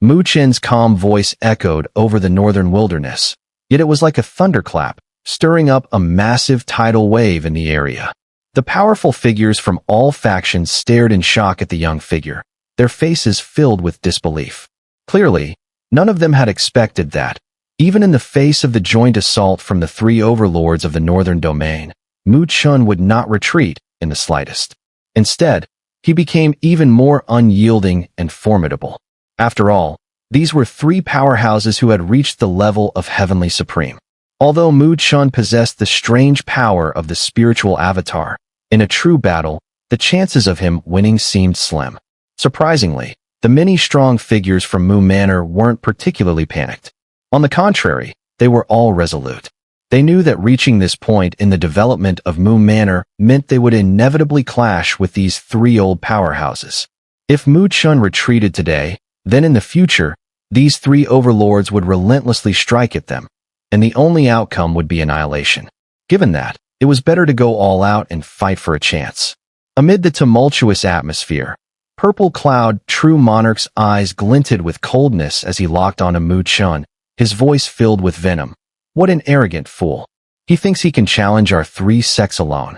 Mu Chen's calm voice echoed over the northern wilderness, yet it was like a thunderclap, stirring up a massive tidal wave in the area. The powerful figures from all factions stared in shock at the young figure, their faces filled with disbelief. Clearly, none of them had expected that, even in the face of the joint assault from the three overlords of the northern domain, Mu Chen would not retreat in the slightest. Instead, he became even more unyielding and formidable. After all, these were three powerhouses who had reached the level of Heavenly Supreme. Although Mu Chen possessed the strange power of the spiritual avatar, in a true battle, the chances of him winning seemed slim. Surprisingly, the many strong figures from Mu Manor weren't particularly panicked. On the contrary, they were all resolute. They knew that reaching this point in the development of Mu Manor meant they would inevitably clash with these three old powerhouses. If Mu Chen retreated today, then in the future, these three overlords would relentlessly strike at them, and the only outcome would be annihilation. Given that, it was better to go all out and fight for a chance. Amid the tumultuous atmosphere, Purple Cloud, True Monarch's eyes glinted with coldness as he locked onto Mu Chen, his voice filled with venom. What an arrogant fool. He thinks he can challenge our three sects alone.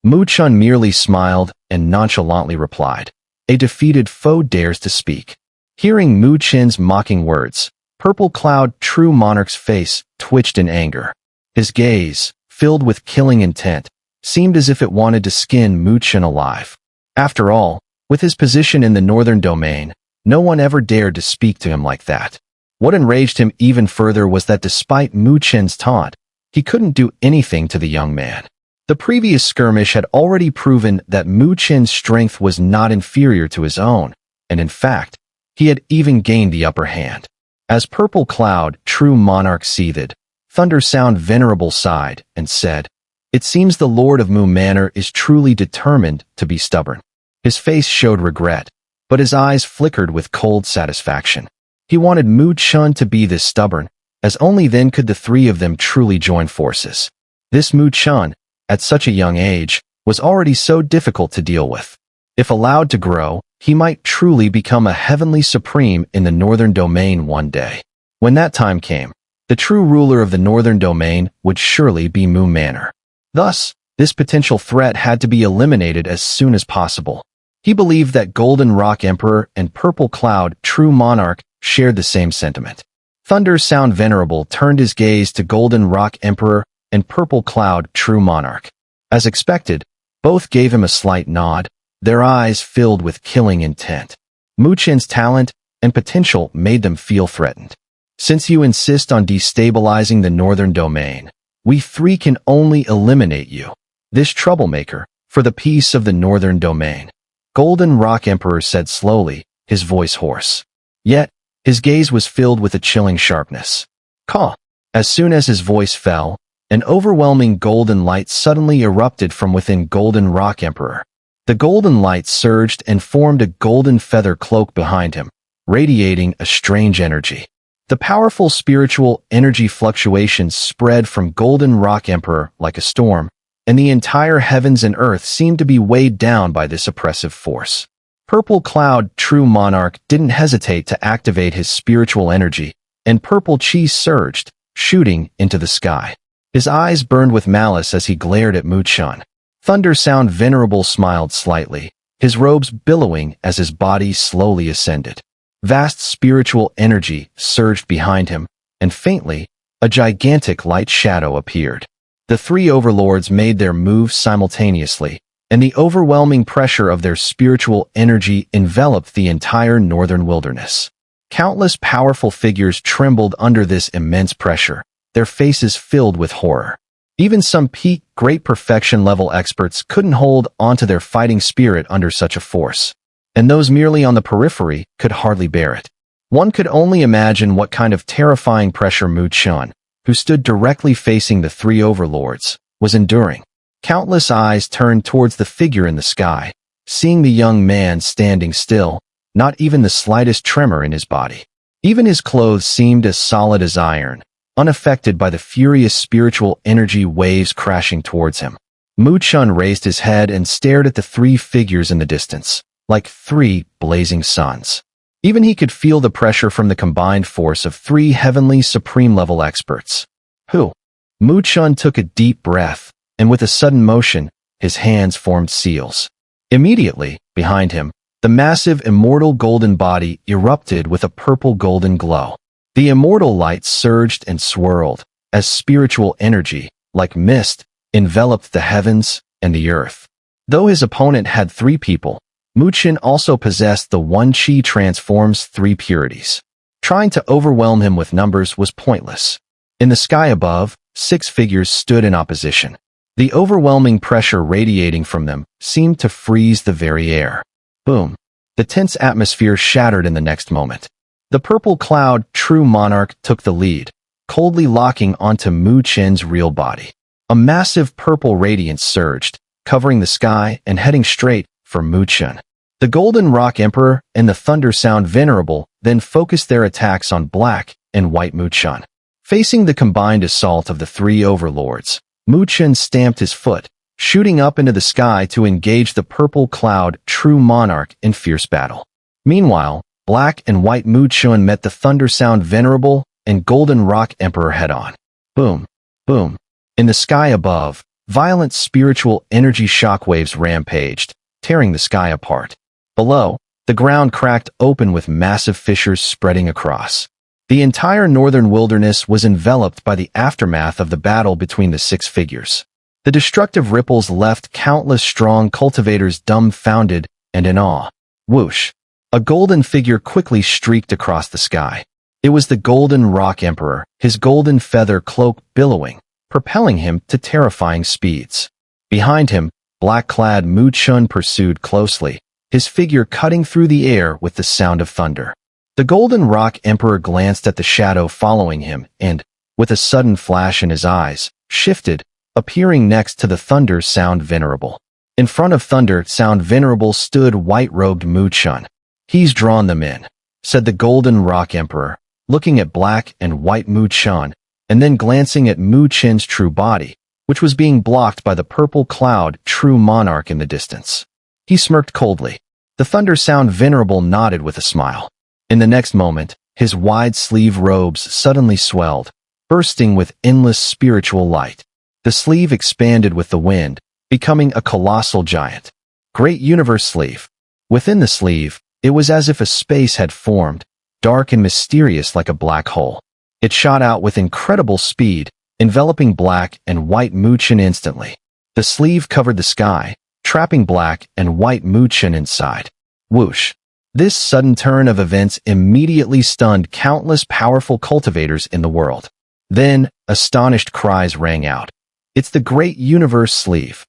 Mu Chen merely smiled and nonchalantly replied, "A defeated foe dares to speak." Hearing Mu Chen's mocking words, Purple Cloud, True Monarch's face twitched in anger. His gaze, filled with killing intent, seemed as if it wanted to skin Mu Chen alive. After all, with his position in the northern domain, no one ever dared to speak to him like that. What enraged him even further was that despite Mu Chen's taunt, he couldn't do anything to the young man. The previous skirmish had already proven that Mu Chen's strength was not inferior to his own, and in fact, he had even gained the upper hand. As Purple Cloud, True Monarch seethed, Thunder Sound Venerable sighed and said, "It seems the Lord of Mu Manor is truly determined to be stubborn." His face showed regret, but his eyes flickered with cold satisfaction. He wanted Mu Chen to be this stubborn, as only then could the three of them truly join forces. This Mu Chen, at such a young age, was already so difficult to deal with. If allowed to grow, he might truly become a heavenly supreme in the northern domain one day. When that time came, the true ruler of the northern domain would surely be Mu Manor. Thus, this potential threat had to be eliminated as soon as possible. He believed that Golden Rock Emperor and Purple Cloud, True Monarch, shared the same sentiment. Thunder Sound Venerable turned his gaze to Golden Rock Emperor and Purple Cloud, True Monarch. As expected, both gave him a slight nod, their eyes filled with killing intent. Mu Chen's talent and potential made them feel threatened. "Since you insist on destabilizing the northern domain, we three can only eliminate you, this troublemaker, for the peace of the northern domain," Golden Rock Emperor said slowly, his voice hoarse. Yet, his gaze was filled with a chilling sharpness. Caw! As soon as his voice fell, an overwhelming golden light suddenly erupted from within Golden Rock Emperor. The golden light surged and formed a golden feather cloak behind him, radiating a strange energy. The powerful spiritual energy fluctuations spread from Golden Rock Emperor like a storm, and the entire heavens and earth seemed to be weighed down by this oppressive force. Purple Cloud, True Monarch, didn't hesitate to activate his spiritual energy, and Purple Chi surged, shooting into the sky. His eyes burned with malice as he glared at Mu Chen. Thunder Sound Venerable smiled slightly, his robes billowing as his body slowly ascended. Vast spiritual energy surged behind him, and faintly, a gigantic light shadow appeared. The three overlords made their moves simultaneously, and the overwhelming pressure of their spiritual energy enveloped the entire northern wilderness. Countless powerful figures trembled under this immense pressure, their faces filled with horror. Even some peak great perfection level experts couldn't hold onto their fighting spirit under such a force, and those merely on the periphery could hardly bear it. One could only imagine what kind of terrifying pressure Mu Chen, who stood directly facing the three overlords, was enduring. Countless eyes turned towards the figure in the sky, seeing the young man standing still, not even the slightest tremor in his body. Even his clothes seemed as solid as iron, unaffected by the furious spiritual energy waves crashing towards him. Mu Chen raised his head and stared at the three figures in the distance, like three blazing suns. Even he could feel the pressure from the combined force of 3 heavenly supreme-level experts. Who? Mu Chen took a deep breath, and with a sudden motion, his hands formed seals. Immediately, behind him, the massive immortal golden body erupted with a purple-golden glow. The immortal light surged and swirled, as spiritual energy, like mist, enveloped the heavens and the earth. Though his opponent had 3 people, Mu Chen also possessed the one Qi transforms 3 purities. Trying to overwhelm him with numbers was pointless. In the sky above, 6 figures stood in opposition. The overwhelming pressure radiating from them seemed to freeze the very air. Boom! The tense atmosphere shattered in the next moment. The purple cloud, true monarch, took the lead, coldly locking onto Mu Chen's real body. A massive purple radiance surged, covering the sky and heading straight for Mu Chen. The Golden Rock Emperor and the Thunder Sound Venerable then focused their attacks on black and white Mu Chen. Facing the combined assault of the 3 overlords, Mu Chen stamped his foot, shooting up into the sky to engage the purple cloud true monarch in fierce battle. Meanwhile, black and white Mu Chen met the Thunder Sound Venerable and Golden Rock Emperor head-on. Boom, boom. In the sky above, violent spiritual energy shockwaves rampaged, tearing the sky apart. Below, the ground cracked open with massive fissures spreading across. The entire northern wilderness was enveloped by the aftermath of the battle between the 6 figures. The destructive ripples left countless strong cultivators dumbfounded and in awe. Whoosh! A golden figure quickly streaked across the sky. It was the Golden Rock Emperor, his golden feather cloak billowing, propelling him to terrifying speeds. Behind him, black-clad Mu Chen pursued closely, his figure cutting through the air with the sound of thunder. The Golden Rock Emperor glanced at the shadow following him and, with a sudden flash in his eyes, shifted, appearing next to the Thunder Sound Venerable. In front of Thunder Sound Venerable stood white-robed Mu Chen. "He's drawn them in," said the Golden Rock Emperor, looking at black and white Mu Chen, and then glancing at Mu Chen's true body, which was being blocked by the purple cloud true monarch in the distance. He smirked coldly. The Thunder Sound Venerable nodded with a smile. In the next moment, his wide-sleeve robes suddenly swelled, bursting with endless spiritual light. The sleeve expanded with the wind, becoming a colossal giant. Great Universe Sleeve. Within the sleeve, it was as if a space had formed, dark and mysterious like a black hole. It shot out with incredible speed, enveloping black and white Mu Chen instantly. The sleeve covered the sky, trapping black and white Mu Chen inside. Whoosh! This sudden turn of events immediately stunned countless powerful cultivators in the world. Then, astonished cries rang out. "It's the Great Universe Sleeve."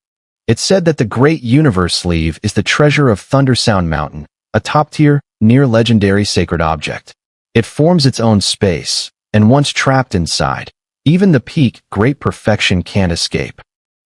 It said that the Great Universe Sleeve is the treasure of Thunder Sound Mountain, a top-tier, near-legendary sacred object. It forms its own space, and once trapped inside, even the peak Great Perfection can't escape.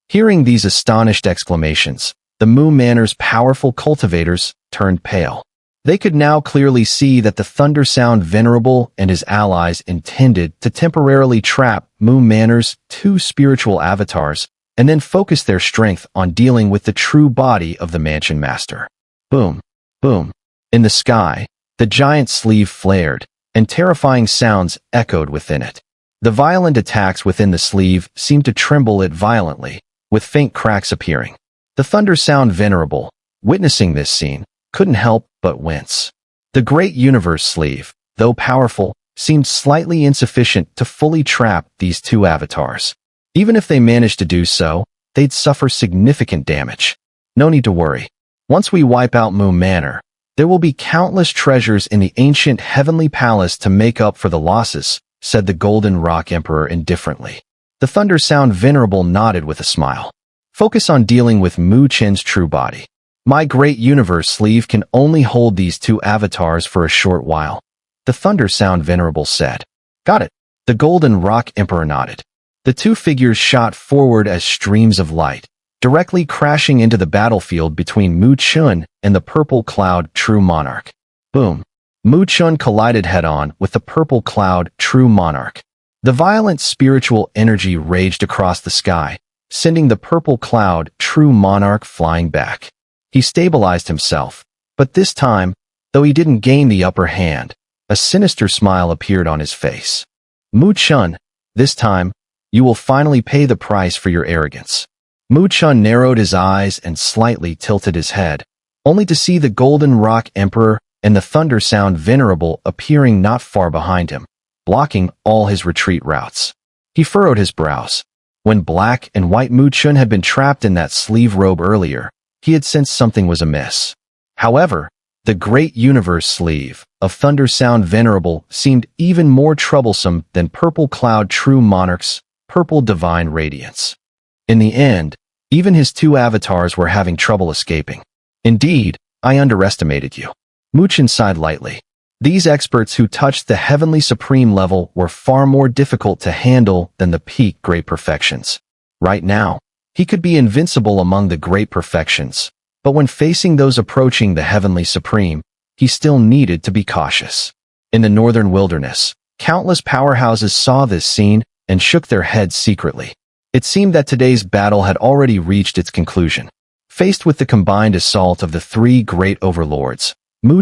Hearing these astonished exclamations, the Mu Manor's powerful cultivators turned pale. They could now clearly see that the Thunder Sound Venerable and his allies intended to temporarily trap Mu Manor's 2 spiritual avatars and then focus their strength on dealing with the true body of the Mansion Master. Boom, boom. In the sky, the giant sleeve flared, and terrifying sounds echoed within it. The violent attacks within the sleeve seemed to tremble it violently, with faint cracks appearing. The Thunder Sound Venerable, witnessing this scene, couldn't help but wince. The Great Universe Sleeve, though powerful, seemed slightly insufficient to fully trap these 2 avatars. Even if they managed to do so, they'd suffer significant damage. No need to worry. Once we wipe out Mu Manor, there will be countless treasures in the ancient heavenly palace to make up for the losses, said the Golden Rock Emperor indifferently. The Thunder Sound Venerable nodded with a smile. Focus on dealing with Mu Chen's true body. My Great Universe Sleeve can only hold these 2 avatars for a short while, the Thunder Sound Venerable said. Got it. The Golden Rock Emperor nodded. The 2 figures shot forward as streams of light, directly crashing into the battlefield between Mu Chen and the purple cloud true monarch. Boom. Mu Chen collided head-on with the purple cloud true monarch. The violent spiritual energy raged across the sky, sending the purple cloud true monarch flying back. He stabilized himself, but this time, Though he didn't gain the upper hand, a sinister smile appeared on his face. Chen, this time, you will finally pay the price for your arrogance. Chen narrowed his eyes and slightly tilted his head, only to see the Golden Rock Emperor and the Thunder Sound Venerable appearing not far behind him, blocking all his retreat routes. He furrowed his brows. When Black and White Chen had been trapped in that sleeve robe earlier, he had sensed something was amiss. However, the Great Universe sleeve of Thunder Sound Venerable seemed even more troublesome than Purple Cloud True Monarch's Purple Divine Radiance. In the end, even his two avatars were having trouble escaping. Indeed, I underestimated you. Chen sighed lightly. These experts who touched the Heavenly Supreme level were far more difficult to handle than the peak Great Perfections. Right now, he could be invincible among the Great Perfections, but when facing those approaching the Heavenly Supreme, he still needed to be cautious. In the Northern Wilderness, countless powerhouses saw this scene and shook their heads secretly. It seemed that today's battle had already reached its conclusion. Faced with the combined assault of the three great overlords,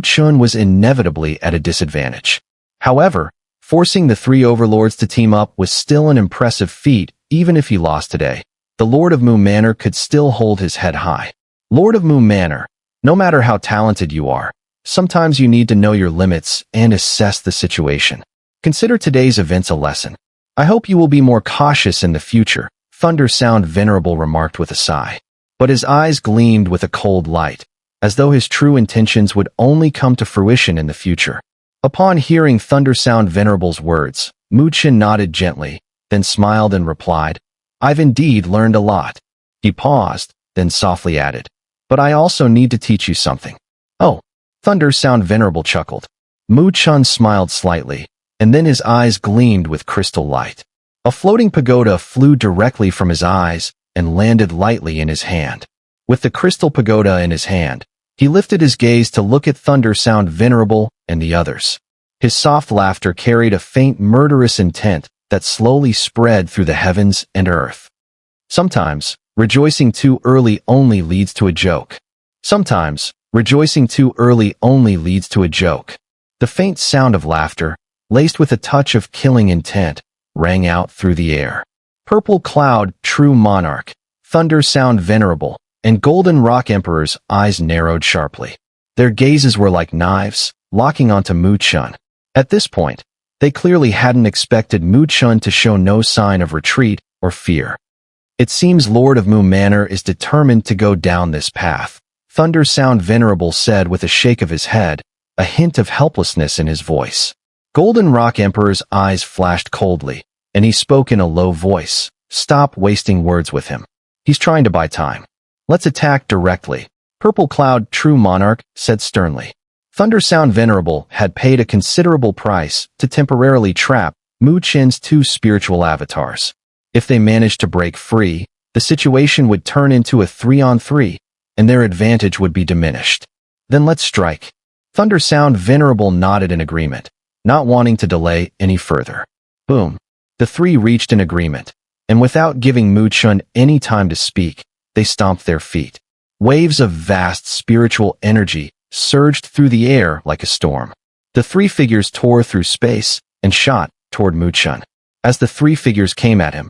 Chen was inevitably at a disadvantage. However, forcing the three overlords to team up was still an impressive feat, even if he lost today. The Lord of Moon Manor could still hold his head high. Lord of Moon Manor, no matter how talented you are, sometimes you need to know your limits and assess the situation. Consider today's events a lesson. I hope you will be more cautious in the future, Thunder Sound Venerable remarked with a sigh. But his eyes gleamed with a cold light, as though his true intentions would only come to fruition in the future. Upon hearing Thunder Sound Venerable's words, Chen nodded gently, then smiled and replied, I've indeed learned a lot. He paused, then softly added, but I also need to teach you something. Oh, Thunder Sound Venerable chuckled. Chen smiled slightly, and then his eyes gleamed with crystal light. A floating pagoda flew directly from his eyes and landed lightly in his hand. With the crystal pagoda in his hand, he lifted his gaze to look at Thunder Sound Venerable and the others. His soft laughter carried a faint murderous intent that slowly spread through the heavens and earth. Sometimes, rejoicing too early only leads to a joke. Sometimes, rejoicing too early only leads to a joke. The faint sound of laughter, laced with a touch of killing intent, rang out through the air. Purple Cloud, True Monarch, Thunder Sound Venerable, and Golden Rock Emperor's eyes narrowed sharply. Their gazes were like knives, locking onto Chen. At this point, they clearly hadn't expected Chen to show no sign of retreat or fear. It seems Lord of Moon Manor is determined to go down this path, Thunder Sound Venerable said with a shake of his head, a hint of helplessness in his voice. Golden Rock Emperor's eyes flashed coldly, and he spoke in a low voice. Stop wasting words with him. He's trying to buy time. Let's attack directly, Purple Cloud True Monarch said sternly. Thunder Sound Venerable had paid a considerable price to temporarily trap Chen's two spiritual avatars. If they managed to break free, the situation would turn into a 3-on-3, and their advantage would be diminished. Then let's strike. Thunder Sound Venerable nodded in agreement, not wanting to delay any further. Boom. The three reached an agreement, and without giving Chen any time to speak, they stomped their feet. Waves of vast spiritual energy surged through the air like a storm. The three figures tore through space and shot toward Chen. As the three figures came at him,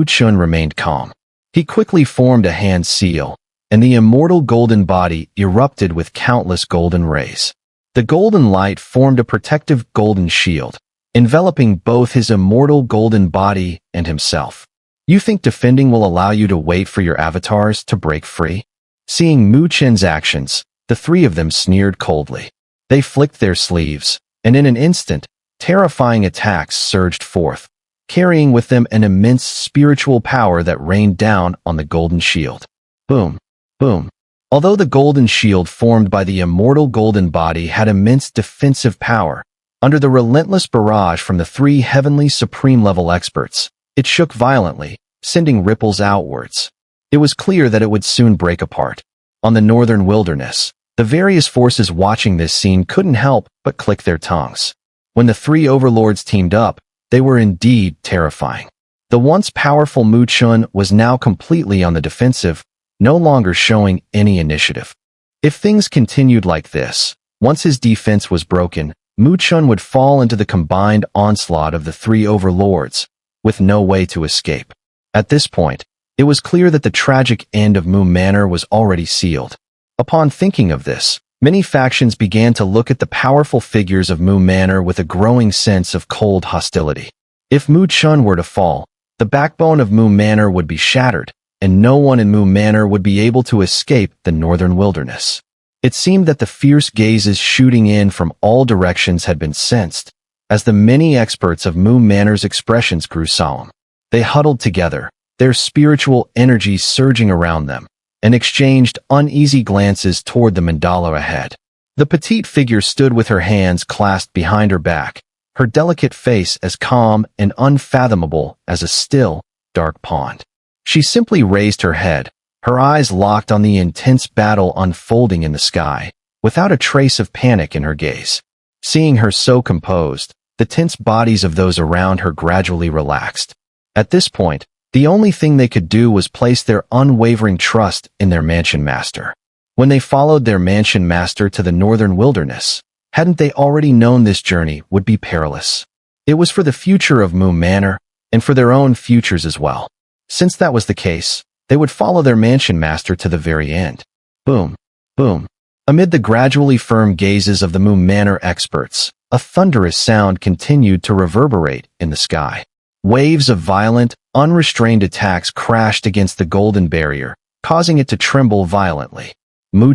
Chen remained calm. He quickly formed a hand seal, and the immortal golden body erupted with countless golden rays. The golden light formed a protective golden shield, enveloping both his immortal golden body and himself. You think defending will allow you to wait for your avatars to break free? Seeing Chen's actions, the three of them sneered coldly. They flicked their sleeves, and in an instant, terrifying attacks surged forth, carrying with them an immense spiritual power that rained down on the golden shield. Boom, boom. Although the golden shield formed by the immortal golden body had immense defensive power, under the relentless barrage from the three heavenly supreme-level experts, it shook violently, sending ripples outwards. It was clear that it would soon break apart. On the northern wilderness, the various forces watching this scene couldn't help but click their tongues. When the three overlords teamed up, they were indeed terrifying. The once powerful Chen was now completely on the defensive, no longer showing any initiative. If things continued like this, Once his defense was broken, Chen would fall into the combined onslaught of the three overlords, with no way to escape. At this point, it was clear that the tragic end of Mu Manor was already sealed. Upon thinking of this, many factions began to look at the powerful figures of Mu Manor with a growing sense of cold hostility. If Chen were to fall, the backbone of Mu Manor would be shattered, and no one in Mu Manor would be able to escape the northern wilderness. It seemed that the fierce gazes shooting in from all directions had been sensed, as the many experts of Mu Manor's expressions grew solemn. They huddled together, their spiritual energy surging around them, and exchanged uneasy glances toward the mandala ahead. The petite figure stood with her hands clasped behind her back, her delicate face as calm and unfathomable as a still, dark pond. She simply raised her head, her eyes locked on the intense battle unfolding in the sky, without a trace of panic in her gaze. Seeing her so composed, the tense bodies of those around her gradually relaxed. At this point, the only thing they could do was place their unwavering trust in their mansion master. When they followed their mansion master to the northern wilderness, hadn't they already known this journey would be perilous? It was for the future of Mu Manor, and for their own futures as well. Since that was the case, they would follow their mansion master to the very end. Boom, boom. Amid the gradually firm gazes of the Mu Manor experts, a thunderous sound continued to reverberate in the sky. Waves of violent, unrestrained attacks crashed against the golden barrier, causing it to tremble violently.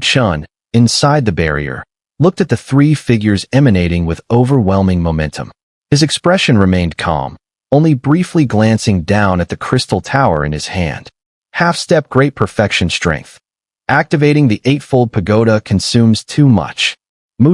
Chen, inside the barrier, looked at the three figures emanating with overwhelming momentum. His expression remained calm, only briefly glancing down at the crystal tower in his hand. Half-step great perfection strength. Activating the Eightfold Pagoda consumes too much.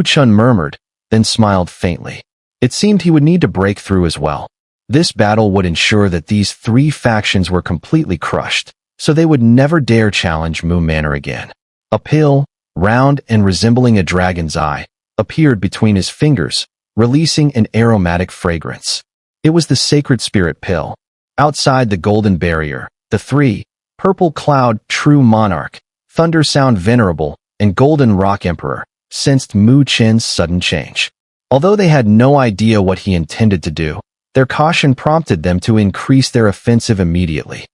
Chen murmured, then smiled faintly. It seemed he would need to break through as well. This battle would ensure that these three factions were completely crushed, so they would never dare challenge Mu Manor again. A pill, round and resembling a dragon's eye, appeared between his fingers, releasing an aromatic fragrance. It was the sacred spirit pill. Outside the golden barrier, the three, Purple Cloud, True Monarch, Thunder Sound Venerable, and Golden Rock Emperor, sensed Chen's sudden change. Although they had no idea what he intended to do, their caution prompted them to increase their offensive immediately.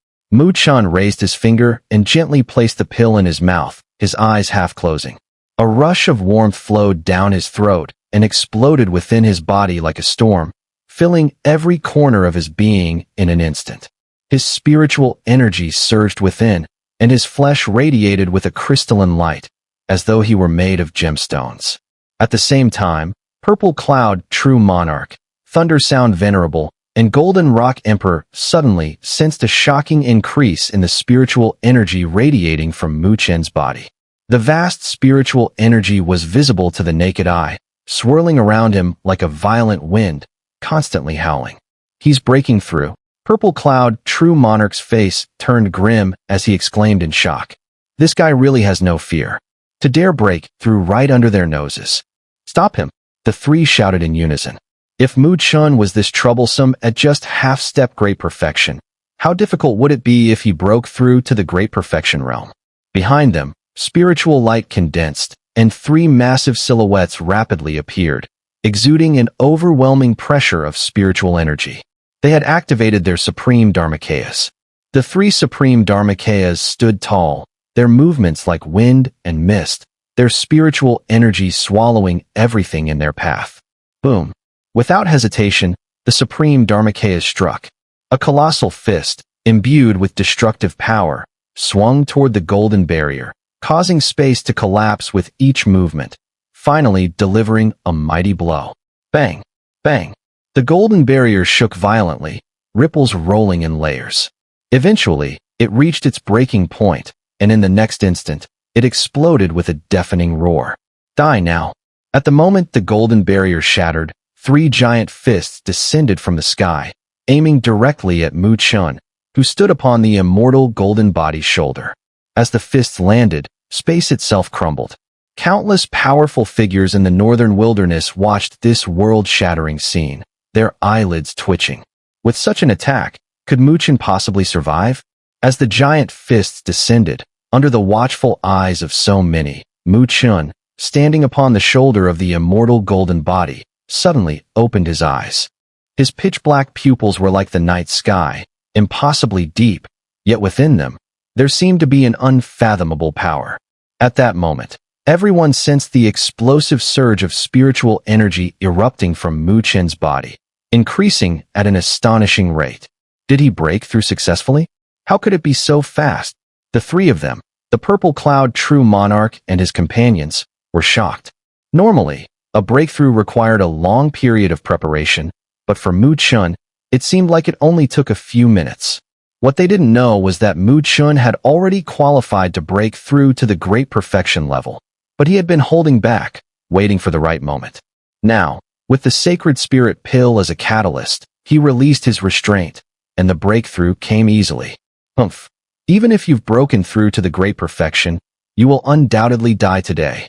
Chen raised his finger and gently placed the pill in his mouth, his eyes half closing. A rush of warmth flowed down his throat and exploded within his body like a storm, filling every corner of his being in an instant. His spiritual energy surged within, and his flesh radiated with a crystalline light, as though he were made of gemstones. At the same time, Purple Cloud, True Monarch, Thunder Sound Venerable, and Golden Rock Emperor suddenly sensed a shocking increase in the spiritual energy radiating from Chen's body. The vast spiritual energy was visible to the naked eye, swirling around him like a violent wind, constantly howling. He's breaking through. Purple Cloud, True Monarch's face turned grim as he exclaimed in shock. This guy really has no fear. To dare break through right under their noses. Stop him, the three shouted in unison. If Chen was this troublesome at just half-step great perfection, how difficult would it be if he broke through to the great perfection realm? Behind them, spiritual light condensed, and three massive silhouettes rapidly appeared, exuding an overwhelming pressure of spiritual energy. They had activated their supreme Dharmakayas. The three supreme Dharmakayas stood tall, their movements like wind and mist, their spiritual energy swallowing everything in their path. Boom. Without hesitation, the supreme Dharmakayas struck. A colossal fist, imbued with destructive power, swung toward the golden barrier, causing space to collapse with each movement, finally delivering a mighty blow. Bang! Bang! The golden barrier shook violently, ripples rolling in layers. Eventually, it reached its breaking point, and in the next instant, it exploded with a deafening roar. Die now! At the moment the golden barrier shattered, three giant fists descended from the sky, aiming directly at Chen, who stood upon the immortal golden body's shoulder. As the fists landed, space itself crumbled. Countless powerful figures in the northern wilderness watched this world-shattering scene, their eyelids twitching. With such an attack, could Chen possibly survive? As the giant fists descended, under the watchful eyes of so many, Chen, standing upon the shoulder of the immortal golden body, suddenly opened his eyes. His pitch-black pupils were like the night sky, impossibly deep, yet within them, there seemed to be an unfathomable power. At that moment, everyone sensed the explosive surge of spiritual energy erupting from Mu Chen's body, increasing at an astonishing rate. Did he break through successfully? How could it be so fast? The three of them, the Purple Cloud True Monarch and his companions, were shocked. Normally, a breakthrough required a long period of preparation, but for Mu Chen, it seemed like it only took a few minutes. What they didn't know was that Mu Chen had already qualified to break through to the Great Perfection level, but he had been holding back, waiting for the right moment. Now, with the Sacred Spirit Pill as a catalyst, he released his restraint, and the breakthrough came easily. Humph. Even if you've broken through to the Great Perfection, you will undoubtedly die today.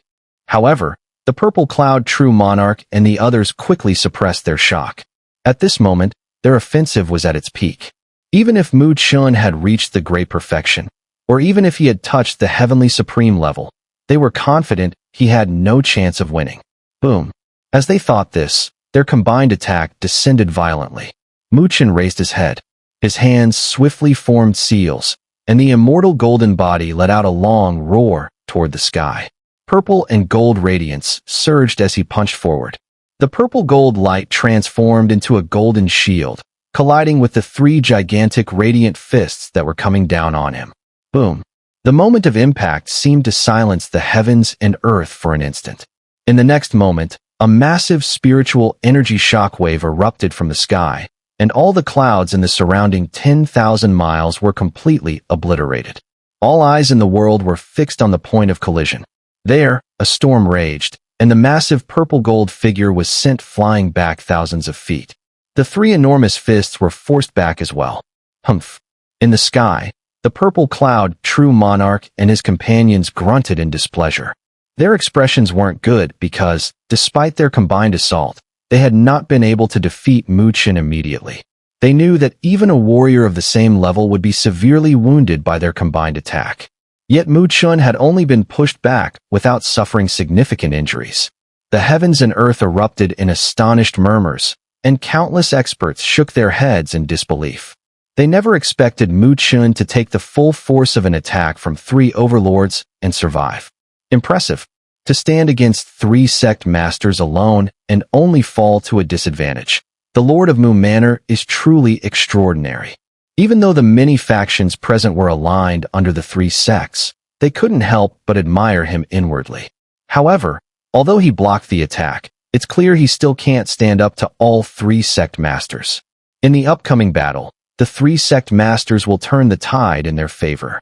However, the Purple Cloud True Monarch and the others quickly suppressed their shock. At this moment, their offensive was at its peak. Even if Mu Chen had reached the Great Perfection, or even if he had touched the Heavenly Supreme level, they were confident he had no chance of winning. Boom. As they thought this, their combined attack descended violently. Mu Chen raised his head. His hands swiftly formed seals, and the immortal golden body let out a long roar toward the sky. Purple and gold radiance surged as he punched forward. The purple-gold light transformed into a golden shield, colliding with the three gigantic radiant fists that were coming down on him. Boom. The moment of impact seemed to silence the heavens and earth for an instant. In the next moment, a massive spiritual energy shockwave erupted from the sky, and all the clouds in the surrounding 10,000 miles were completely obliterated. All eyes in the world were fixed on the point of collision. There, a storm raged, and the massive purple-gold figure was sent flying back thousands of feet. The three enormous fists were forced back as well. Humph. In the sky, the Purple Cloud True Monarch and his companions grunted in displeasure. Their expressions weren't good because, despite their combined assault, they had not been able to defeat Mu Chen immediately. They knew that even a warrior of the same level would be severely wounded by their combined attack. Yet Mu Chen had only been pushed back without suffering significant injuries. The heavens and earth erupted in astonished murmurs, and countless experts shook their heads in disbelief. They never expected Mu Chen to take the full force of an attack from three overlords and survive. Impressive. To stand against three sect masters alone and only fall to a disadvantage. The Lord of Mu Manor is truly extraordinary. Even though the many factions present were aligned under the three sects, they couldn't help but admire him inwardly. However, although he blocked the attack, it's clear he still can't stand up to all three sect masters. In the upcoming battle, the three sect masters will turn the tide in their favor.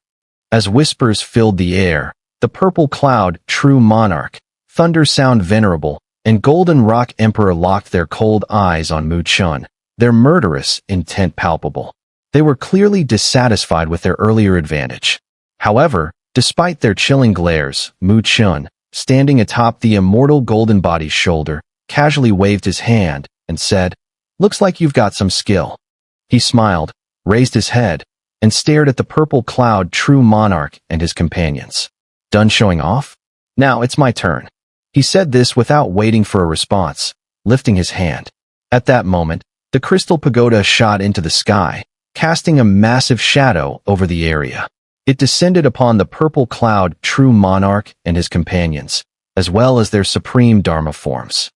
As whispers filled the air, the Purple Cloud True Monarch, Thunder Sound Venerable, and Golden Rock Emperor locked their cold eyes on Mu Chen, their murderous intent palpable. They were clearly dissatisfied with their earlier advantage. However, despite their chilling glares, Mu Chen, standing atop the immortal golden body's shoulder, casually waved his hand and said, "Looks like you've got some skill." He smiled, raised his head, and stared at the Purple Cloud True Monarch and his companions. Done showing off? Now it's my turn. He said this without waiting for a response, lifting his hand. At that moment, the crystal pagoda shot into the sky, casting a massive shadow over the area. It descended upon the Purple Cloud True Monarch and his companions, as well as their supreme Dharma forms.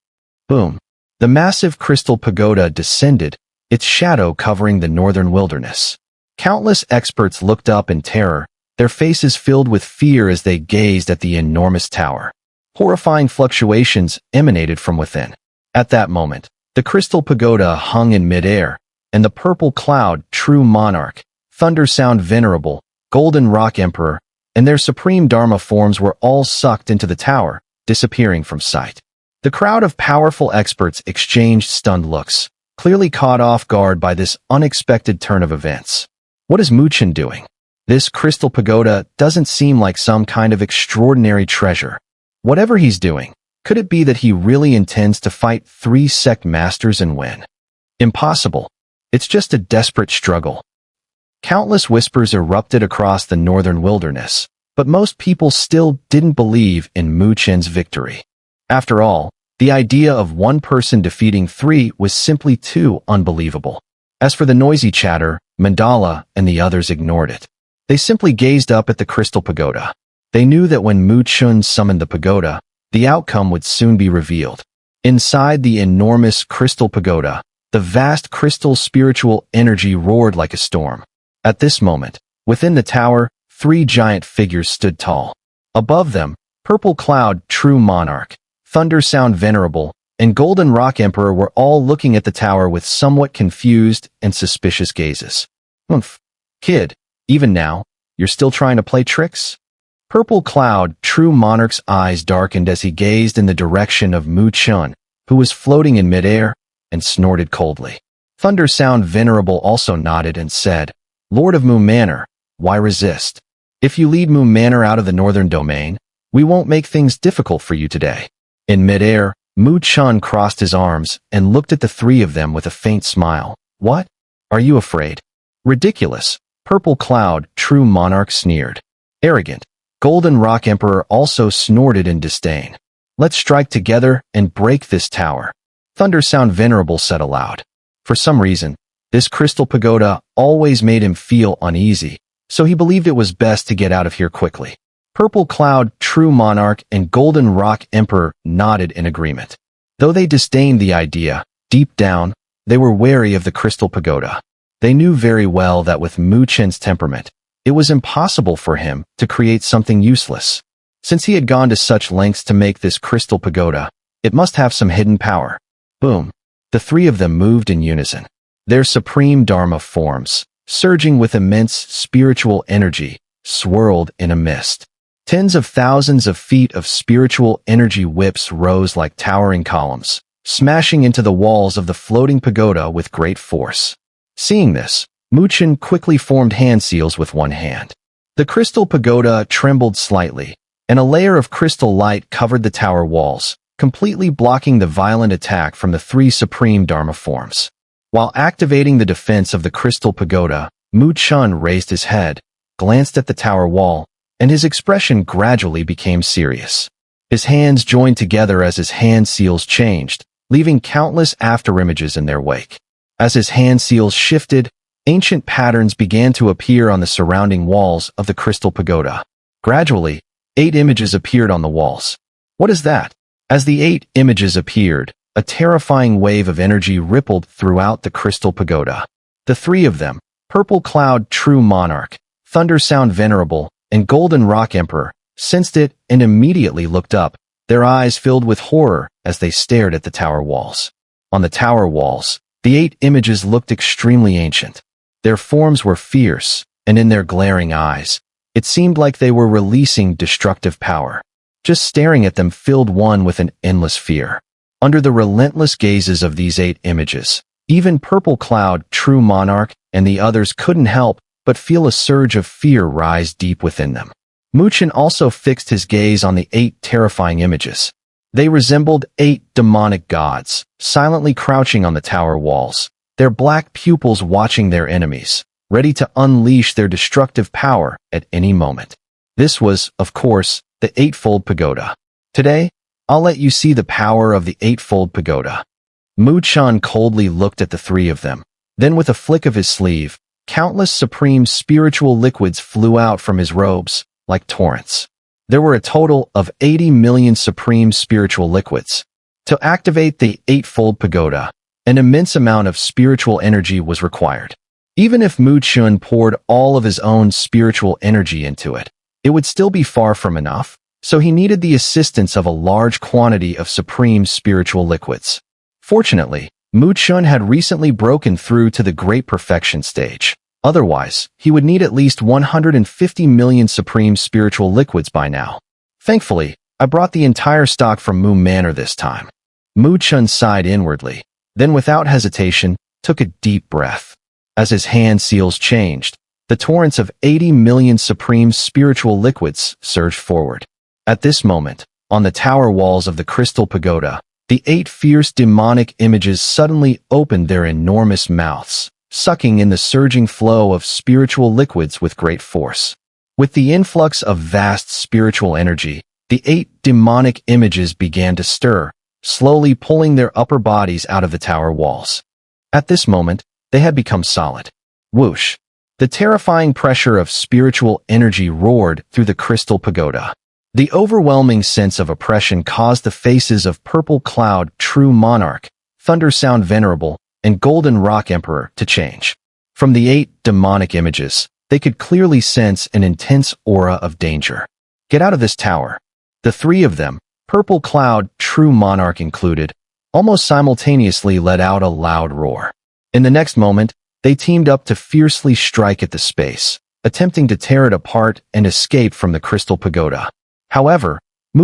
Boom. The massive crystal pagoda descended, its shadow covering the northern wilderness. Countless experts looked up in terror, their faces filled with fear as they gazed at the enormous tower. Horrifying fluctuations emanated from within. At that moment, the crystal pagoda hung in midair, and the Purple Cloud True Monarch, Thunder Sound Venerable, Golden Rock Emperor, and their supreme Dharma forms were all sucked into the tower, disappearing from sight. The crowd of powerful experts exchanged stunned looks, clearly caught off guard by this unexpected turn of events. What is Mu Chen doing? This crystal pagoda doesn't seem like some kind of extraordinary treasure. Whatever he's doing, could it be that he really intends to fight three sect masters and win? Impossible. It's just a desperate struggle. Countless whispers erupted across the northern wilderness, But most people still didn't believe in Mu Chen's victory. After all, the idea of one person defeating three was simply too unbelievable. As for the noisy chatter, Mandala and the others ignored it. They simply gazed up at the crystal pagoda. They knew that when Mu Chen summoned the pagoda, the outcome would soon be revealed. Inside the enormous crystal pagoda, the vast crystal spiritual energy roared like a storm. At this moment, within the tower, three giant figures stood tall. Above them, Purple Cloud, True Monarch, Thunder Sound Venerable, and Golden Rock Emperor were all looking at the tower with somewhat confused and suspicious gazes. "Humph, kid, even now, you're still trying to play tricks?" Purple Cloud, True Monarch's eyes darkened as he gazed in the direction of Mu Chen, who was floating in midair, and snorted coldly. Thunder Sound Venerable also nodded and said, "Lord of Moon Manor, why resist? If you lead Moon Manor out of the northern domain, we won't make things difficult for you today." In midair, Mu Chen crossed his arms and looked at the three of them with a faint smile. "What? Are you afraid?" "Ridiculous," Purple Cloud, True Monarch sneered. "Arrogant." Golden Rock Emperor also snorted in disdain. "Let's strike together and break this tower," Thunder Sound Venerable said aloud. For some reason, this crystal pagoda always made him feel uneasy, so he believed it was best to get out of here quickly. Purple Cloud, True Monarch, and Golden Rock Emperor nodded in agreement. Though they disdained the idea, deep down, they were wary of the crystal pagoda. They knew very well that with Mu Chen's temperament, it was impossible for him to create something useless. Since he had gone to such lengths to make this crystal pagoda, it must have some hidden power. Boom. The three of them moved in unison. Their supreme Dharma forms, surging with immense spiritual energy, swirled in a mist. Tens of thousands of feet of spiritual energy whips rose like towering columns, smashing into the walls of the floating pagoda with great force. Seeing this, Mu Chen quickly formed hand seals with one hand. The crystal pagoda trembled slightly, and a layer of crystal light covered the tower walls, completely blocking the violent attack from the three supreme Dharma forms. While activating the defense of the crystal pagoda, Mu Chen raised his head, glanced at the tower wall, and his expression gradually became serious. His hands joined together as his hand seals changed, leaving countless afterimages in their wake. As his hand seals shifted, ancient patterns began to appear on the surrounding walls of the crystal pagoda. Gradually, 8 images appeared on the walls. What is that? As the 8 images appeared, a terrifying wave of energy rippled throughout the crystal pagoda. The three of them, Purple Cloud, True Monarch, Thunder Sound Venerable, and Golden Rock Emperor, sensed it and immediately looked up, their eyes filled with horror as they stared at the tower walls. On the tower walls, the 8 images looked extremely ancient. Their forms were fierce, and in their glaring eyes, it seemed like they were releasing destructive power. Just staring at them filled one with an endless fear. Under the relentless gazes of these 8 images, even Purple Cloud, True Monarch, and the others couldn't help but feel a surge of fear rise deep within them. Mu Chen also fixed his gaze on the 8 terrifying images. They resembled 8 demonic gods, silently crouching on the tower walls, their black pupils watching their enemies, ready to unleash their destructive power at any moment. This was, of course, the Eightfold Pagoda. Today, I'll let you see the power of the Eightfold Pagoda. Mu Chen coldly looked at the three of them. Then with a flick of his sleeve, countless supreme spiritual liquids flew out from his robes, like torrents. There were a total of 80 million supreme spiritual liquids. To activate the Eightfold Pagoda, an immense amount of spiritual energy was required. Even if Mu Chen poured all of his own spiritual energy into it, it would still be far from enough, so he needed the assistance of a large quantity of supreme spiritual liquids. Fortunately, Mu Chen had recently broken through to the Great Perfection stage. Otherwise, he would need at least 150 million supreme spiritual liquids by now. Thankfully, I brought the entire stock from Moon Manor this time. Mu Chen sighed inwardly, then without hesitation, took a deep breath. As his hand seals changed, the torrents of 80 million supreme spiritual liquids surged forward. At this moment, on the tower walls of the Crystal Pagoda, the 8 fierce demonic images suddenly opened their enormous mouths, sucking in the surging flow of spiritual liquids with great force. With the influx of vast spiritual energy, the 8 demonic images began to stir, slowly pulling their upper bodies out of the tower walls. At this moment, they had become solid. Whoosh! The terrifying pressure of spiritual energy roared through the crystal pagoda. The overwhelming sense of oppression caused the faces of Purple Cloud, True Monarch, Thunder Sound Venerable, and Golden Rock Emperor to change. From the 8 demonic images, they could clearly sense an intense aura of danger. Get out of this tower. The 3 of them, Purple Cloud, True Monarch included, almost simultaneously let out a loud roar. In the next moment, they teamed up to fiercely strike at the space, attempting to tear it apart and escape from the crystal pagoda. However,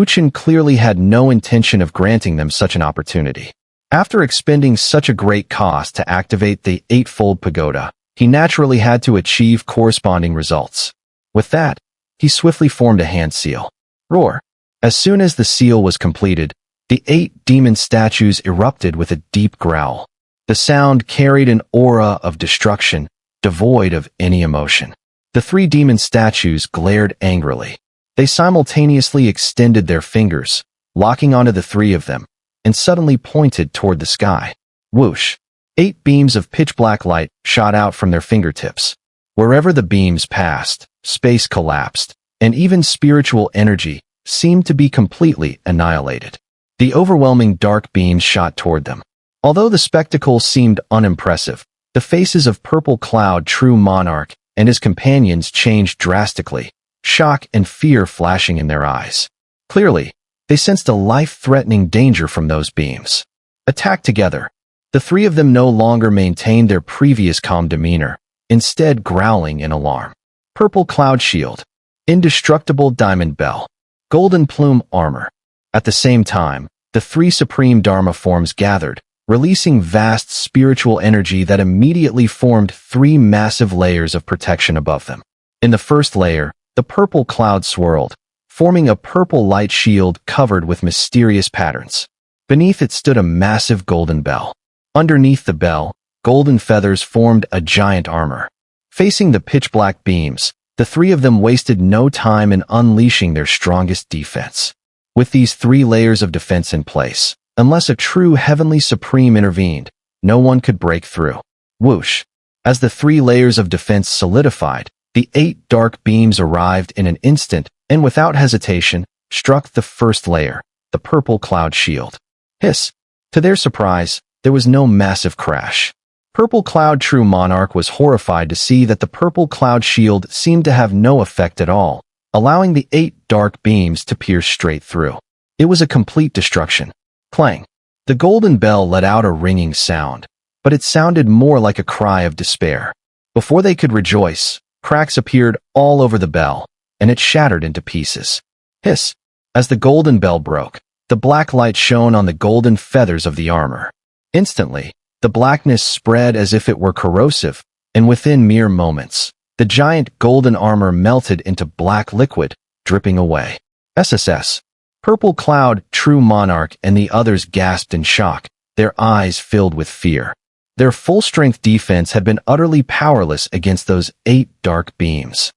Chen clearly had no intention of granting them such an opportunity. After expending such a great cost to activate the Eightfold Pagoda, he naturally had to achieve corresponding results. With that, he swiftly formed a hand seal. Roar! As soon as the seal was completed, the 8 demon statues erupted with a deep growl. The sound carried an aura of destruction, devoid of any emotion. The 3 demon statues glared angrily. They simultaneously extended their fingers, locking onto the 3 of them, and suddenly pointed toward the sky. Whoosh! 8 beams of pitch-black light shot out from their fingertips. Wherever the beams passed, space collapsed, and even spiritual energy seemed to be completely annihilated. The overwhelming dark beams shot toward them. Although the spectacle seemed unimpressive, the faces of Purple Cloud, True Monarch, and his companions changed drastically, shock and fear flashing in their eyes. Clearly, they sensed a life-threatening danger from those beams. Attacked together, the 3 of them no longer maintained their previous calm demeanor, instead growling in alarm. Purple Cloud Shield, Indestructible Diamond Bell, Golden Plume Armor. At the same time, the 3 supreme Dharma forms gathered, releasing vast spiritual energy that immediately formed 3 massive layers of protection above them. In the first layer, the purple cloud swirled, forming a purple light shield covered with mysterious patterns. Beneath it stood a massive golden bell. Underneath the bell, golden feathers formed a giant armor. Facing the pitch-black beams, the 3 of them wasted no time in unleashing their strongest defense. With these 3 layers of defense in place, unless a true heavenly supreme intervened, no one could break through. Whoosh! As the 3 layers of defense solidified, the 8 dark beams arrived in an instant and without hesitation, struck the first layer, the purple cloud shield. Hiss! To their surprise, there was no massive crash. Purple Cloud True Monarch was horrified to see that the purple cloud shield seemed to have no effect at all, allowing the 8 dark beams to pierce straight through. It was a complete destruction. Clang! The golden bell let out a ringing sound, but it sounded more like a cry of despair. Before they could rejoice, cracks appeared all over the bell, and it shattered into pieces. Hiss! As the golden bell broke, the black light shone on the golden feathers of the armor. Instantly, the blackness spread as if it were corrosive, and within mere moments, the giant golden armor melted into black liquid, dripping away. SSS. Purple Cloud, True Monarch, and the others gasped in shock, their eyes filled with fear. Their full-strength defense had been utterly powerless against those 8 dark beams.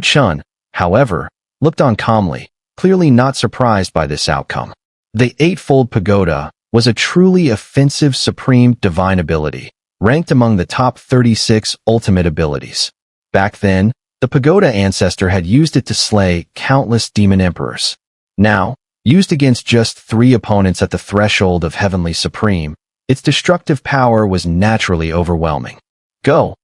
Chen, however, looked on calmly, clearly not surprised by this outcome. The Eightfold Pagoda was a truly offensive supreme divine ability, ranked among the top 36 ultimate abilities. Back then, the Pagoda ancestor had used it to slay countless demon emperors. Now, used against just 3 opponents at the threshold of Heavenly Supreme, its destructive power was naturally overwhelming. Go!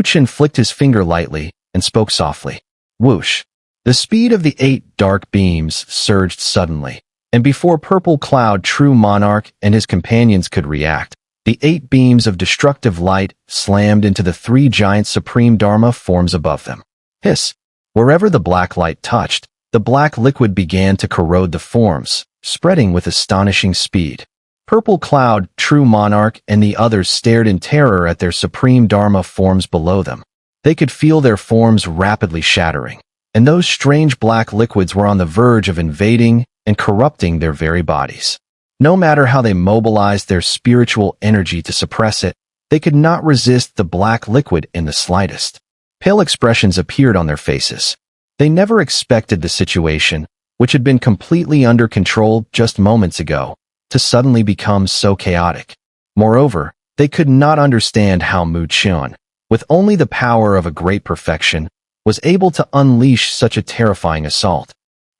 Chen flicked his finger lightly and spoke softly. Whoosh! The speed of the 8 dark beams surged suddenly, and before Purple Cloud True Monarch and his companions could react, the 8 beams of destructive light slammed into the 3 giant Supreme Dharma forms above them. Hiss! Wherever the black light touched, the black liquid began to corrode the forms, spreading with astonishing speed. Purple Cloud, True Monarch, and the others stared in terror at their Supreme Dharma forms below them. They could feel their forms rapidly shattering, and those strange black liquids were on the verge of invading and corrupting their very bodies. No matter how they mobilized their spiritual energy to suppress it, they could not resist the black liquid in the slightest. Pale expressions appeared on their faces. They never expected the situation, which had been completely under control just moments ago, to suddenly become so chaotic. Moreover, they could not understand how Chen, with only the power of a great perfection, was able to unleash such a terrifying assault.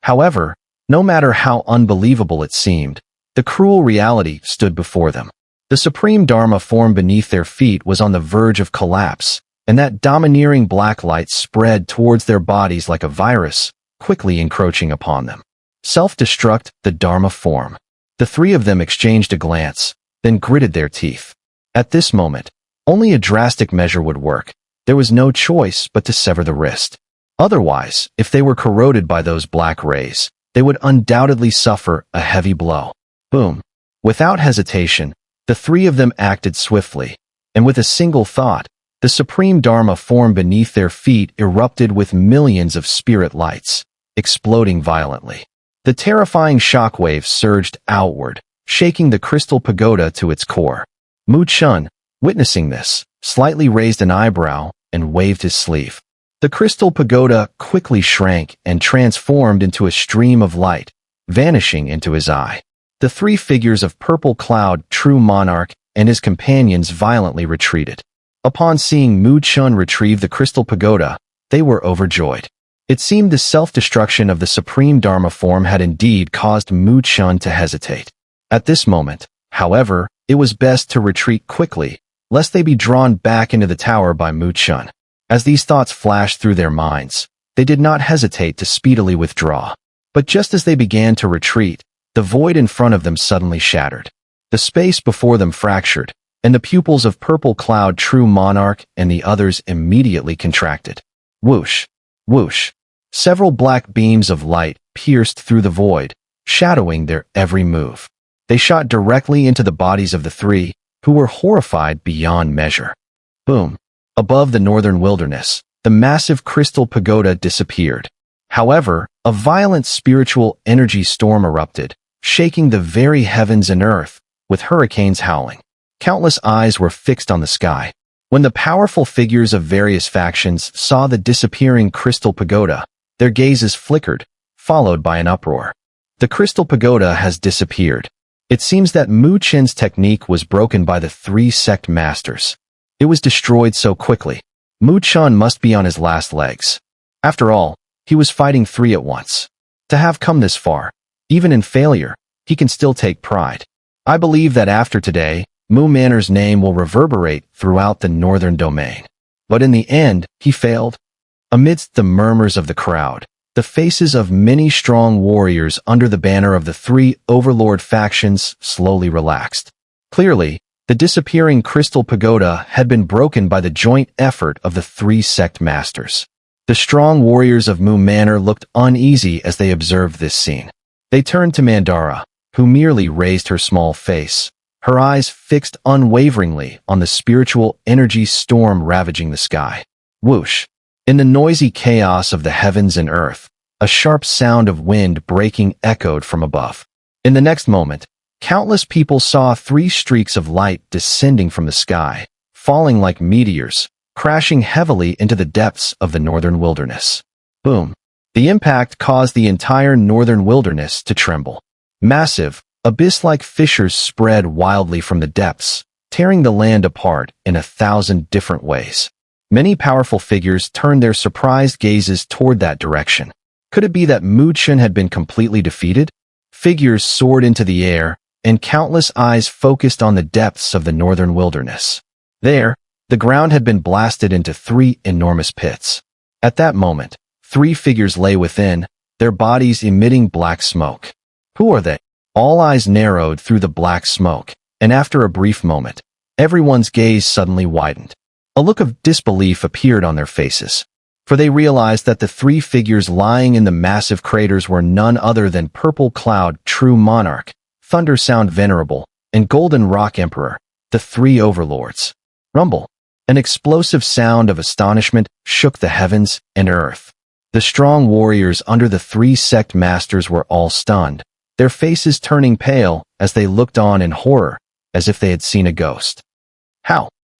However, no matter how unbelievable it seemed, the cruel reality stood before them. The supreme Dharma form beneath their feet was on the verge of collapse, and that domineering black light spread towards their bodies like a virus, quickly encroaching upon them. Self-destruct the Dharma form. The three of them exchanged a glance, then gritted their teeth. At this moment, only a drastic measure would work. There was no choice but to sever the wrist. Otherwise, if they were corroded by those black rays, they would undoubtedly suffer a heavy blow. Boom. Without hesitation, the three of them acted swiftly, and with a single thought, the supreme Dharma form beneath their feet erupted with millions of spirit lights, exploding violently. The terrifying shockwave surged outward, shaking the crystal pagoda to its core. Chen, witnessing this, slightly raised an eyebrow and waved his sleeve. The crystal pagoda quickly shrank and transformed into a stream of light, vanishing into his eye. The three figures of Purple Cloud, True Monarch, and his companions violently retreated. Upon seeing Chen retrieve the crystal pagoda, they were overjoyed. It seemed the self-destruction of the supreme Dharma form had indeed caused Chen to hesitate. At this moment, however, it was best to retreat quickly, lest they be drawn back into the tower by Chen. As these thoughts flashed through their minds, they did not hesitate to speedily withdraw. But just as they began to retreat, the void in front of them suddenly shattered. The space before them fractured, and the pupils of Purple Cloud, True Monarch, and the others immediately contracted. Whoosh! Whoosh! Several black beams of light pierced through the void, shadowing their every move. They shot directly into the bodies of the three, who were horrified beyond measure. Boom! Above the northern wilderness, the massive crystal pagoda disappeared. However, a violent spiritual energy storm erupted, shaking the very heavens and earth, with hurricanes howling. Countless eyes were fixed on the sky. When the powerful figures of various factions saw the disappearing crystal pagoda, their gazes flickered, followed by an uproar. The crystal pagoda has disappeared. It seems that Chen's technique was broken by the three sect masters. It was destroyed so quickly. Chen must be on his last legs. After all, he was fighting three at once. To have come this far, even in failure, he can still take pride. I believe that after today, Manor's name will reverberate throughout the northern domain. But in the end, he failed. Amidst the murmurs of the crowd, the faces of many strong warriors under the banner of the three Overlord factions slowly relaxed. Clearly, the disappearing crystal pagoda had been broken by the joint effort of the three sect masters. The strong warriors of Manor looked uneasy as they observed this scene. They turned to Mandara, who merely raised her small face, her eyes fixed unwaveringly on the spiritual energy storm ravaging the sky. Whoosh! In the noisy chaos of the heavens and earth, a sharp sound of wind breaking echoed from above. In the next moment, countless people saw three streaks of light descending from the sky, falling like meteors, crashing heavily into the depths of the northern wilderness. Boom! The impact caused the entire northern wilderness to tremble. Massive, abyss-like fissures spread wildly from the depths, tearing the land apart in 1,000 different ways. Many powerful figures turned their surprised gazes toward that direction. Could it be that Chen had been completely defeated? Figures soared into the air, and countless eyes focused on the depths of the northern wilderness. There, the ground had been blasted into three enormous pits. At that moment, three figures lay within, their bodies emitting black smoke. Who are they? All eyes narrowed through the black smoke, and after a brief moment, everyone's gaze suddenly widened. A look of disbelief appeared on their faces, for they realized that the three figures lying in the massive craters were none other than Purple Cloud, True Monarch, Thunder Sound Venerable, and Golden Rock Emperor, the three Overlords. Rumble! An explosive sound of astonishment shook the heavens and earth. The strong warriors under the three sect masters were all stunned, their faces turning pale as they looked on in horror, as if they had seen a ghost.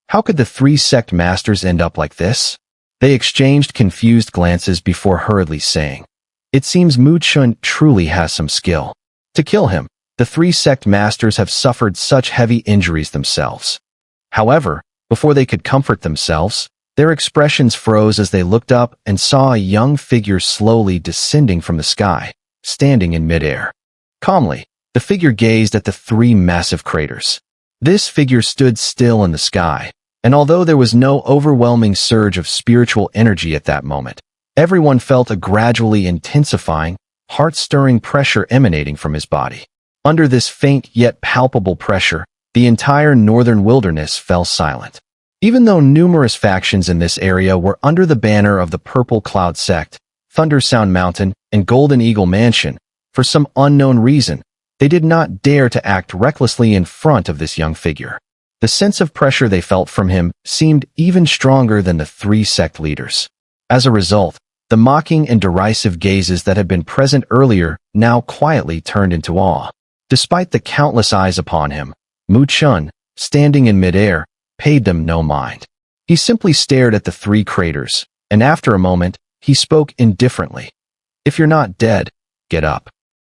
How could the three sect masters end up like this? They exchanged confused glances before hurriedly saying, "It seems Chen truly has some skill. To kill him, the three sect masters have suffered such heavy injuries themselves." However, before they could comfort themselves, their expressions froze as they looked up and saw a young figure slowly descending from the sky, standing in midair. Calmly, the figure gazed at the three massive craters. This figure stood still in the sky, and although there was no overwhelming surge of spiritual energy at that moment, everyone felt a gradually intensifying, heart-stirring pressure emanating from his body. Under this faint yet palpable pressure, the entire northern wilderness fell silent. Even though numerous factions in this area were under the banner of the Purple Cloud Sect, Thunder Sound Mountain, and Golden Eagle Mansion, for some unknown reason, they did not dare to act recklessly in front of this young figure. The sense of pressure they felt from him seemed even stronger than the three sect leaders. As a result, the mocking and derisive gazes that had been present earlier now quietly turned into awe. Despite the countless eyes upon him, Chen, standing in midair, paid them no mind. He simply stared at the three craters, and after a moment, he spoke indifferently. "If you're not dead, get up."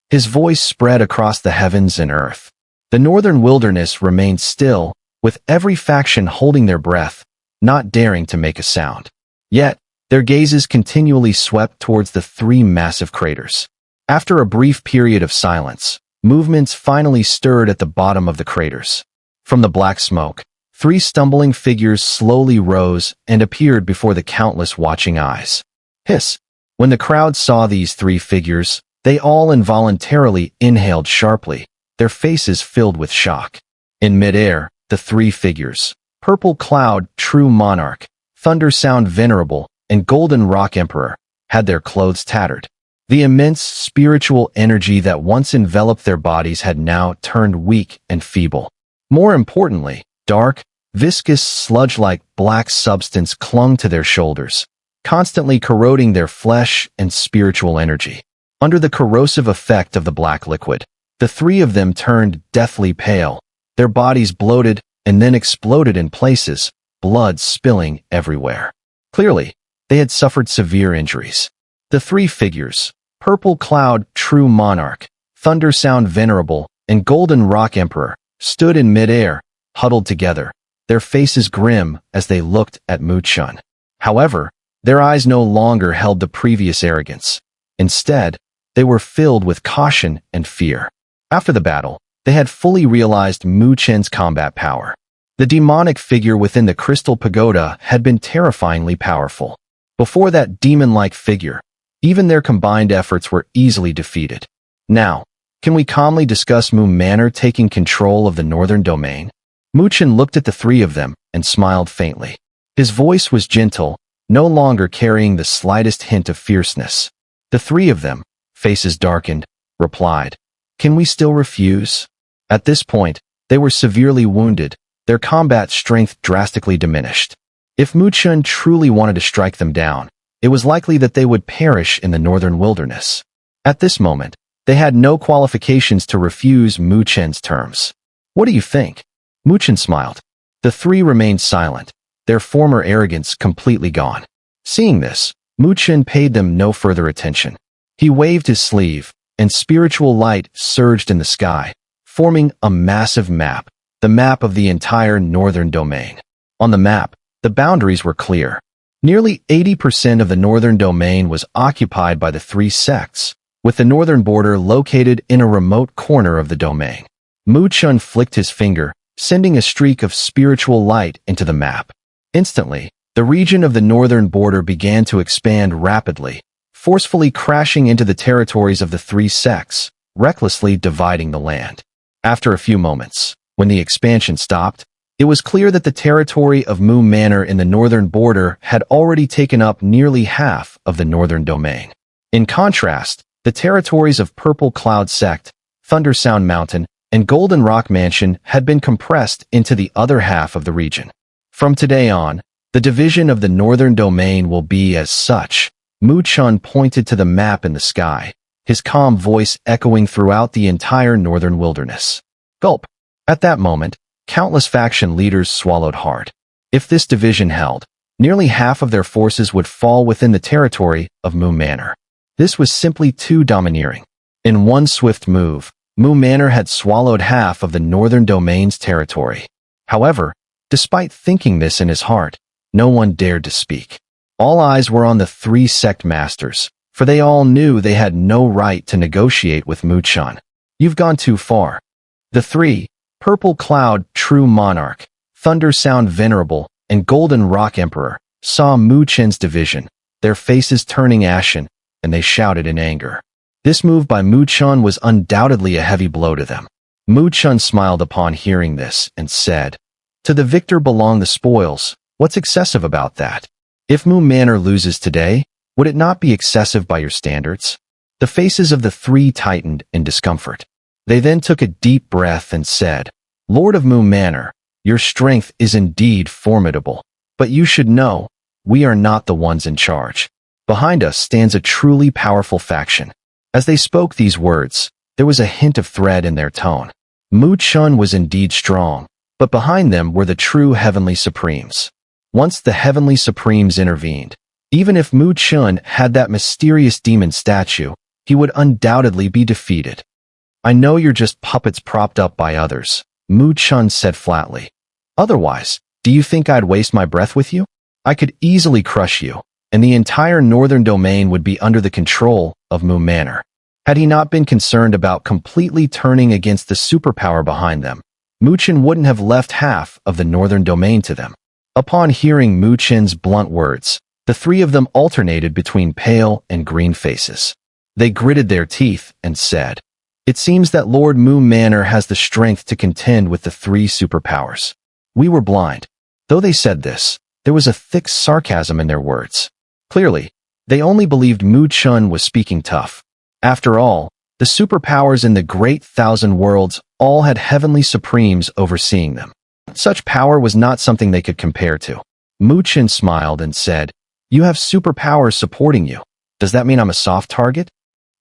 His voice spread across the heavens and earth. The northern wilderness remained still, with every faction holding their breath, not daring to make a sound. Yet, their gazes continually swept towards the three massive craters. After a brief period of silence, movements finally stirred at the bottom of the craters. From the black smoke, three stumbling figures slowly rose and appeared before the countless watching eyes. Hiss! When the crowd saw these three figures, they all involuntarily inhaled sharply, their faces filled with shock. In midair, the three figures, Purple Cloud, True Monarch, Thunder Sound Venerable, and Golden Rock Emperor, had their clothes tattered. The immense spiritual energy that once enveloped their bodies had now turned weak and feeble. More importantly, dark, viscous sludge-like black substance clung to their shoulders, constantly corroding their flesh and spiritual energy. Under the corrosive effect of the black liquid, the three of them turned deathly pale, their bodies bloated and then exploded in places, blood spilling everywhere. Clearly, they had suffered severe injuries. The three figures, Purple Cloud, True Monarch, Thunder Sound Venerable, and Golden Rock Emperor, stood in midair, huddled together, their faces grim as they looked at Chen. However, their eyes no longer held the previous arrogance. Instead, they were filled with caution and fear. After the battle, they had fully realized Chen's combat power. The demonic figure within the Crystal Pagoda had been terrifyingly powerful. Before that demon-like figure, even their combined efforts were easily defeated. Now, can we calmly discuss Manor taking control of the northern domain? Chen looked at the three of them and smiled faintly. His voice was gentle, no longer carrying the slightest hint of fierceness. The three of them, faces darkened, replied, "Can we still refuse?" At this point, they were severely wounded, their combat strength drastically diminished. If Chen truly wanted to strike them down, it was likely that they would perish in the northern wilderness. At this moment, they had no qualifications to refuse Chen's terms. "What do you think?" Chen smiled. The three remained silent, their former arrogance completely gone. Seeing this, Chen paid them no further attention. He waved his sleeve, and spiritual light surged in the sky, forming a massive map, the map of the entire northern domain. On the map, the boundaries were clear. Nearly 80% of the northern domain was occupied by the three sects, with the northern border located in a remote corner of the domain. Chen flicked his finger, sending a streak of spiritual light into the map. Instantly, the region of the northern border began to expand rapidly, forcefully crashing into the territories of the three sects, recklessly dividing the land. After a few moments, when the expansion stopped, it was clear that the territory of Manor in the northern border had already taken up nearly half of the northern domain. In contrast, the territories of Purple Cloud Sect, Thunder Sound Mountain, and Golden Rock Mansion had been compressed into the other half of the region. From today on, the division of the northern domain will be as such. Chen pointed to the map in the sky, his calm voice echoing throughout the entire northern wilderness. Gulp. At that moment, countless faction leaders swallowed hard. If this division held, Nearly half of their forces would fall within the territory of Mu Manor. This was simply too domineering. In one swift move, Mu Manor had swallowed half of the northern domain's territory. However, despite thinking this in his heart, no one dared to speak. All eyes were on the three sect masters, for they all knew they had no right to negotiate with Mu Chen. You've gone too far. The three, Purple Cloud, True Monarch, Thunder Sound Venerable, and Golden Rock Emperor, saw Mu Chen's division, their faces turning ashen, and they shouted in anger. This move by Mu Chen was undoubtedly a heavy blow to them. Mu Chen smiled upon hearing this and said, "To the victor belong the spoils. What's excessive about that? If Mu Manor loses today, would it not be excessive by your standards?" The faces of the three tightened in discomfort. They then took a deep breath and said, "Lord of Mu Manor, your strength is indeed formidable, but you should know, we are not the ones in charge. Behind us stands a truly powerful faction." As they spoke these words, there was a hint of threat in their tone. Mu Chen was indeed strong, but behind them were the true Heavenly Supremes. Once the Heavenly Supremes intervened, even if Mu Chen had that mysterious demon statue, he would undoubtedly be defeated. "I know you're just puppets propped up by others," Mu Chen said flatly. "Otherwise, do you think I'd waste my breath with you? I could easily crush you, and the entire northern domain would be under the control of Mu Manor." Had he not been concerned about completely turning against the superpower behind them, Mu Chen wouldn't have left half of the northern domain to them. Upon hearing Mu Chen's blunt words, the three of them alternated between pale and green faces. They gritted their teeth and said, "It seems that Lord Mu Manor has the strength to contend with the three superpowers. We were blind." Though they said this, there was a thick sarcasm in their words. Clearly, they only believed Mu Chen was speaking tough. After all, the superpowers in the Great Thousand Worlds all had Heavenly Supremes overseeing them. Such power was not something they could compare to. Mu Chen smiled and said, "You have superpowers supporting you. Does that mean I'm a soft target?"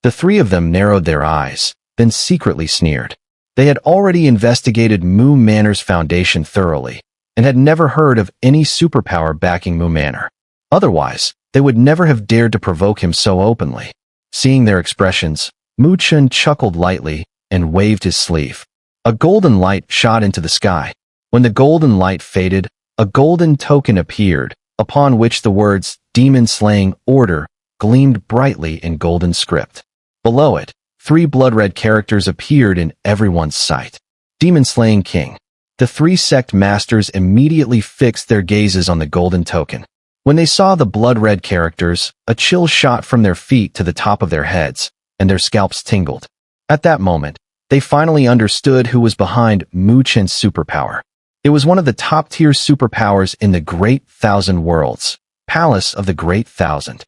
The three of them narrowed their eyes, then secretly sneered. They had already investigated Mu Manor's foundation thoroughly, and had never heard of any superpower backing Mu Manor. Otherwise, they would never have dared to provoke him so openly. Seeing their expressions, Mu Chen chuckled lightly and waved his sleeve. A golden light shot into the sky. When the golden light faded, a golden token appeared, upon which the words "Demon Slaying Order" gleamed brightly in golden script. Below it, three blood-red characters appeared in everyone's sight. Demon Slaying King. The three sect masters immediately fixed their gazes on the golden token. When they saw the blood-red characters, a chill shot from their feet to the top of their heads, and their scalps tingled. At that moment, they finally understood who was behind Mu Chen's superpower. It was one of the top-tier superpowers in the Great Thousand Worlds, Palace of the Great Thousand.